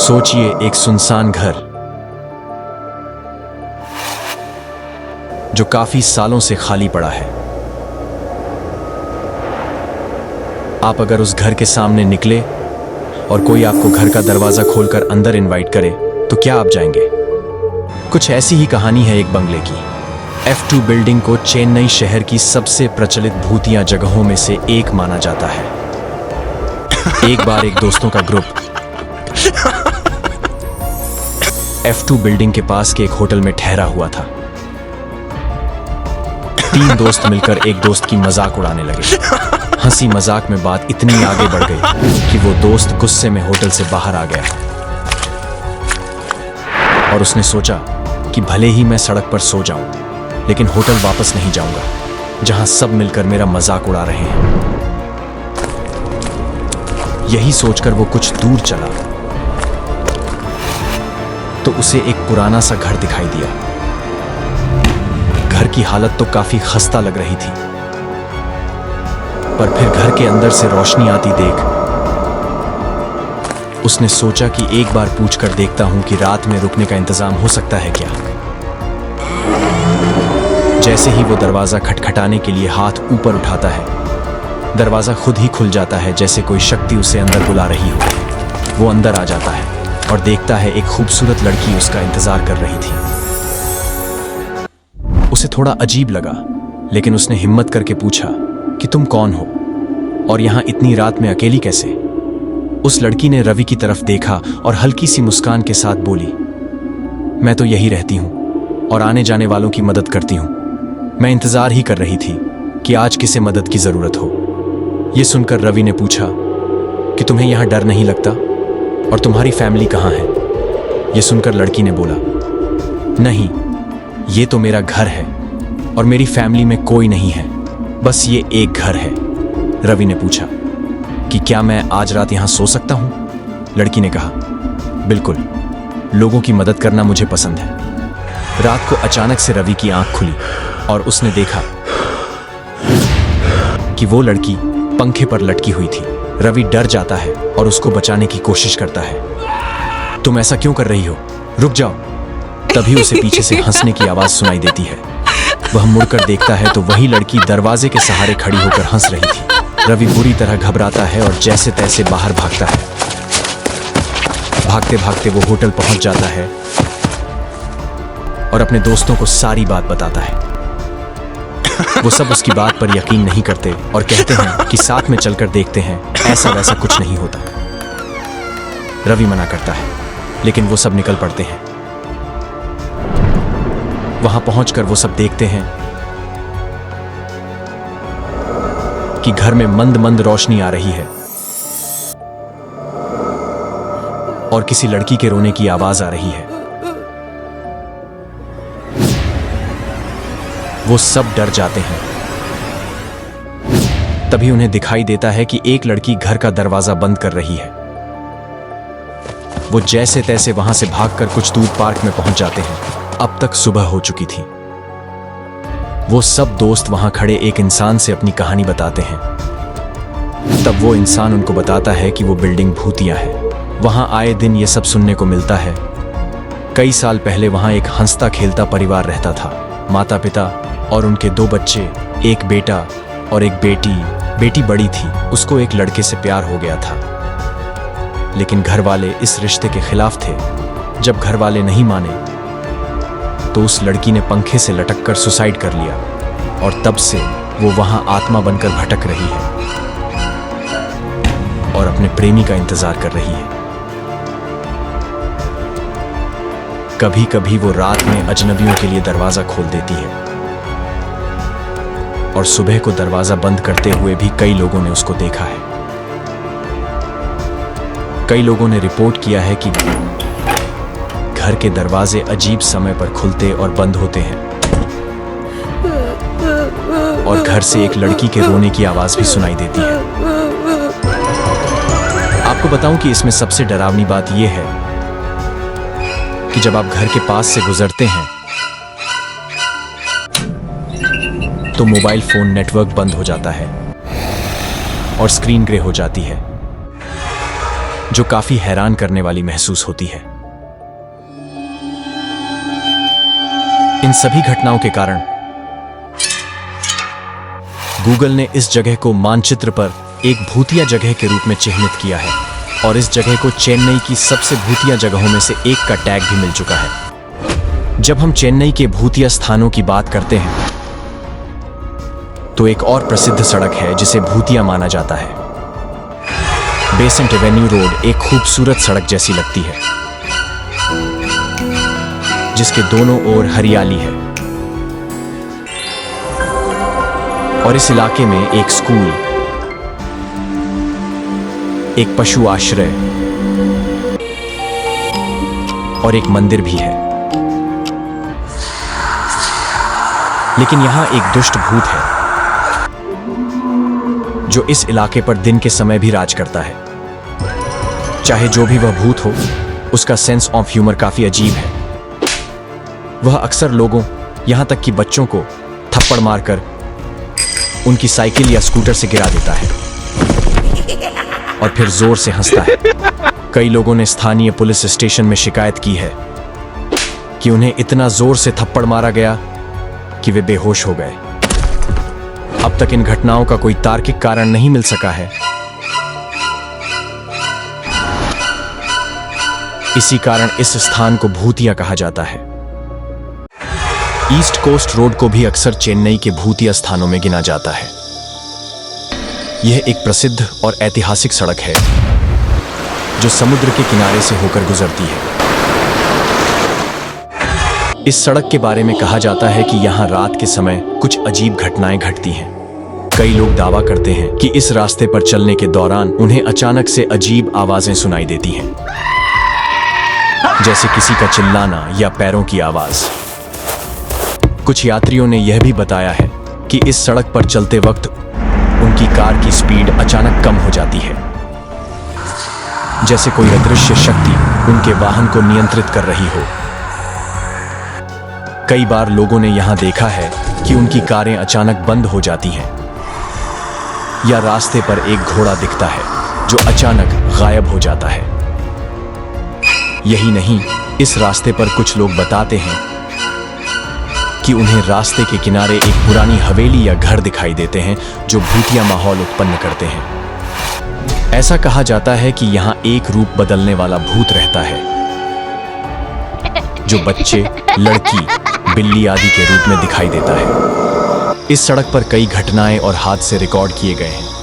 सोचिए, एक सुनसान घर जो काफी सालों से खाली पड़ा है। आप अगर उस घर के सामने निकले और कोई आपको घर का दरवाजा खोलकर अंदर इनवाइट करे तो क्या आप जाएंगे? कुछ ऐसी ही कहानी है एक बंगले की। F2 बिल्डिंग को चेन्नई शहर की सबसे प्रचलित भूतिया जगहों में से एक माना जाता है। एक बार एक दोस्तों का ग्रुप F2 बिल्डिंग के पास के एक होटल में ठहरा हुआ था। 3 दोस्त मिलकर एक दोस्त की मजाक उड़ाने लगे। हंसी मजाक में बात इतनी आगे बढ़ गई कि वो दोस्त गुस्से में होटल से बाहर आ गया और उसने सोचा कि भले ही मैं सड़क पर सो जाऊं, लेकिन होटल वापस नहीं जाऊंगा जहां सब मिलकर मेरा मजाक उड़ा रहे हैं। यही सोचकर वो कुछ दूर चला तो उसे एक पुराना सा घर दिखाई दिया। घर की हालत तो काफी खस्ता लग रही थी, पर फिर घर के अंदर से रोशनी आती देख उसने सोचा कि एक बार पूछकर देखता हूं कि रात में रुकने का इंतजाम हो सकता है क्या। जैसे ही वो दरवाजा खटखटाने के लिए हाथ ऊपर उठाता है, दरवाजा खुद ही खुल जाता है, जैसे कोई शक्ति उसे अंदर बुला रही हो। वो अंदर आ जाता है और देखता है एक खूबसूरत लड़की उसका इंतजार कर रही थी। उसे थोड़ा अजीब लगा, लेकिन उसने हिम्मत करके पूछा कि तुम कौन हो और यहां इतनी रात में अकेली कैसे? उस लड़की ने रवि की तरफ देखा और हल्की सी मुस्कान के साथ बोली, मैं तो यही रहती हूं और आने जाने वालों की मदद करती हूं। मैं इंतजार ही कर रही थी कि आज किसे मदद की जरूरत हो। यह सुनकर रवि ने पूछा कि तुम्हें यहां डर नहीं लगता और तुम्हारी फैमिली कहां है? यह सुनकर लड़की ने बोला, नहीं, ये तो मेरा घर है और मेरी फैमिली में कोई नहीं है, बस ये एक घर है। रवि ने पूछा कि क्या मैं आज रात यहां सो सकता हूं? लड़की ने कहा, बिल्कुल, लोगों की मदद करना मुझे पसंद है। रात को अचानक से रवि की आंख खुली और उसने देखा कि वो लड़की पंखे पर लटकी हुई थी। रवि डर जाता है और उसको बचाने की कोशिश करता है। तुम ऐसा क्यों कर रही हो? रुक जाओ। तभी उसे पीछे से हंसने की आवाज सुनाई देती है। वह मुड़कर देखता है तो वही लड़की दरवाजे के सहारे खड़ी होकर हंस रही थी। रवि बुरी तरह घबराता है और जैसे तैसे बाहर भागता है। भागते भागते वो होटल पहुंच जाता है और अपने दोस्तों को सारी बात बताता है। वो सब उसकी बात पर यकीन नहीं करते और कहते हैं कि साथ में चलकर देखते हैं, ऐसा वैसा कुछ नहीं होता। रवि मना करता है, लेकिन वो सब निकल पड़ते हैं। वहां पहुंचकर वो सब देखते हैं कि घर में मंद मंद रोशनी आ रही है और किसी लड़की के रोने की आवाज आ रही है। वो सब डर जाते हैं। तभी उन्हें दिखाई देता है कि एक लड़की घर का दरवाजा बंद कर रही है। वो जैसे तैसे वहां से भागकर कुछ दूर पार्क में पहुंच जाते हैं। अब तक सुबह हो चुकी थी। वो सब दोस्त वहां खड़े एक इंसान से अपनी कहानी बताते हैं। तब वो इंसान उनको बताता है कि वो बिल्डिंग भूतिया है। वहां आए दिन ये सब सुनने को मिलता है। कई साल पहले वहां एक हंसता खेलता परिवार रहता था। माता पिता और उनके 2 बच्चे, एक बेटा और एक बेटी। बेटी बड़ी थी, उसको एक लड़के से प्यार हो गया था, लेकिन घर वाले इस रिश्ते के खिलाफ थे। जब घर वाले नहीं माने तो उस लड़की ने पंखे से लटककर सुसाइड कर लिया और तब से वो वहां आत्मा बनकर भटक रही है और अपने प्रेमी का इंतजार कर रही है। कभी कभी वो रात में अजनबियों के लिए दरवाजा खोल देती है और सुबह को दरवाजा बंद करते हुए भी कई लोगों ने उसको देखा है। कई लोगों ने रिपोर्ट किया है कि घर के दरवाजे अजीब समय पर खुलते और बंद होते हैं और घर से एक लड़की के रोने की आवाज भी सुनाई देती है। आपको बताऊं कि इसमें सबसे डरावनी बात यह है कि जब आप घर के पास से गुजरते हैं तो मोबाइल फोन नेटवर्क बंद हो जाता है और स्क्रीन ग्रे हो जाती है। जो काफी हैरान करने वाली महसूस होती है। इन सभी घटनाओं के कारण गूगल ने इस जगह को मानचित्र पर एक भूतिया जगह के रूप में चिह्नित किया है और इस जगह को चेन्नई की सबसे भूतिया जगहों में से एक का टैग भी मिल चुका है। जब हम चेन्नई के भूतिया स्थानों की बात करते हैं तो एक और प्रसिद्ध सड़क है जिसे भूतिया माना जाता है। बेसेंट एवेन्यू रोड एक खूबसूरत सड़क जैसी लगती है जिसके दोनों ओर हरियाली है और इस इलाके में एक स्कूल, एक पशु आश्रय और एक मंदिर भी है। लेकिन यहां एक दुष्ट भूत है जो इस इलाके पर दिन के समय भी राज करता है। चाहे जो भी वह भूत हो, उसका सेंस ऑफ ह्यूमर काफी अजीब है। वह अक्सर लोगों, यहां तक कि बच्चों को थप्पड़ मारकर उनकी साइकिल या स्कूटर से गिरा देता है और फिर जोर से हंसता है। कई लोगों ने स्थानीय पुलिस स्टेशन में शिकायत की है कि उन्हें इतना जोर से थप्पड़ मारा गया कि वे बेहोश हो गए। अब तक इन घटनाओं का कोई तार्किक कारण नहीं मिल सका है। इसी कारण इस स्थान को भूतिया कहा जाता है। ईस्ट कोस्ट रोड को भी अक्सर चेन्नई के भूतिया स्थानों में गिना जाता है। यह एक प्रसिद्ध और ऐतिहासिक सड़क है जो समुद्र के किनारे से होकर गुजरती है। इस सड़क के बारे में कहा जाता है कि यहां रात के समय कुछ अजीब घटनाएं घटती हैं। कई लोग दावा करते हैं कि इस रास्ते पर चलने के दौरान उन्हें अचानक से अजीब आवाजें सुनाई देती हैं, जैसे किसी का चिल्लाना या पैरों की आवाज। कुछ यात्रियों ने यह भी बताया है कि इस सड़क पर चलते वक्त उनकी कार की स्पीड अचानक कम हो जाती है, जैसे कोई अदृश्य शक्ति उनके वाहन को नियंत्रित कर रही हो। कई बार लोगों ने यहां देखा है कि उनकी कारें अचानक बंद हो जाती हैं या रास्ते पर एक घोड़ा दिखता है जो अचानक गायब हो जाता है। यही नहीं, इस रास्ते पर कुछ लोग बताते हैं कि उन्हें रास्ते के किनारे एक पुरानी हवेली या घर दिखाई देते हैं जो भूतिया माहौल उत्पन्न करते हैं। ऐसा कहा जाता है कि यहां एक रूप बदलने वाला भूत रहता है जो बच्चे, लड़की, बिल्ली आदि के रूप में दिखाई देता है। इस सड़क पर कई घटनाएं और हादसे रिकॉर्ड किए गए हैं।